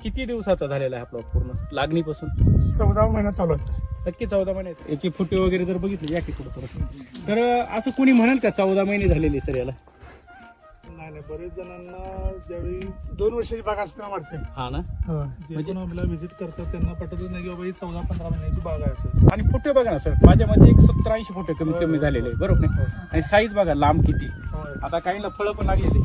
किती दिवसाचा झालेला आहे हा प्लॉट पूर्ण लागणीपासून? 14 महिना चालू आहे. नक्की 14 महिने. याची फुटे वगैरे जर बघितले या की पुढे तर असं कोणी म्हणेल का 14 महिने झालेले सर याला? नाही, बरेच जणांना ज्यावेळी 2 वर्षाची बाग असताना वाटते. हा ना. म्हणजे आम्हाला व्हिजिट करतात त्यांना पटतच नाही की बाबा ही 14-15 महिन्याची बाग आहे असं. आणि फुटे बघा ना सर, माझ्यामध्ये एक 70-80 फुटे कमीत कमी झालेले आहे, बरोबर नाही? आणि साईज बघा लांब किती. आता काहींना फळं पण लागलेली.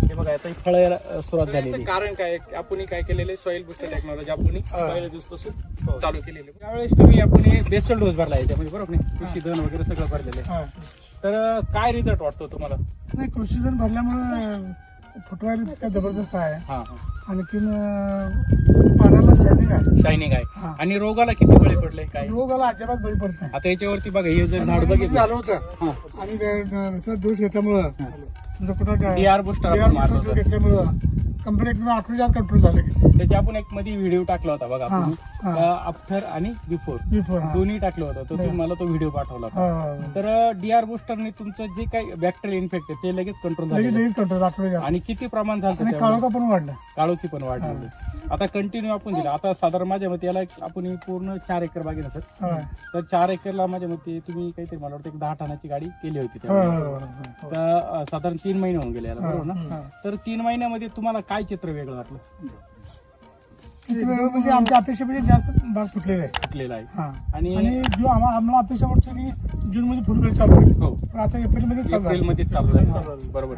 हे बघा आता फळं यायला सुरुवात झालेली. कारण काय, आपण काय केलेले सॉइल बुस्टर टेक्नॉलॉजी आपण पहिल्या दिवसापासून चालू केलेली. त्यावेळेस तुम्ही आपण बेसल डोस भरला याच्यामध्ये, बरोबर नाही? कृषी धन वगैरे सगळं भरलेलं आहे. तर काय रिझल्ट वाटतो तुम्हाला? नाही, कृषी धन भरल्यामुळे फुटवायला इतका जबरदस्त आहे. आणखीन पानाला शायनिंग आहे. आणि रोगाला किती बळी पडले काय? रोगाला अजिबात बळी पडत नाही. आता याच्यावरती बघा, हे जर झाड बघितलं झालं होतं आणि डोस घेतल्यामुळं कुठं डीआर बुस्टर घेतल्यामुळं कंपनी एकदम आठवड्यात कंट्रोल झालं. त्याचे आपण एक मध्ये व्हिडिओ टाकला होता बघा, आपण आफ्टर आणि बिफोर दोन्ही टाकलं होतं. तो तुम्ही मला तो व्हिडिओ पाठवला होता. तर डीआर बुस्टरने तुमचं जे काही बॅक्टेरियल इन्फेक्ट आहे ते लगेच कंट्रोल झालं. आणि किती प्रमाण झालं? काळोखा पण वाढलं. काळोखी पण वाढली. आता कंटिन्यू आपण दिलं. आता साधारण माझ्या मते याला आपण पूर्ण 4 एकर बागे ना सर, तर 4 एकरला माझ्या मते तुम्ही काहीतरी मला वाटतं 10 टनाची गाडी केली होती. तर साधारण 3 महिने होऊन गेले याला, बरोबर ना? तर 3 महिन्यामध्ये तुम्हाला काय चित्र वेगळं वाटलं? म्हणजे आमच्या अपेक्षेपेक्षा जास्त भाग फुटलेला आहे. आणि जो आम्हाला अपेक्षा वाटतं की जून मध्ये फुलगड चालू होईल. हो, पण आता एप्रिल मध्ये चालू आहे. बरोबर.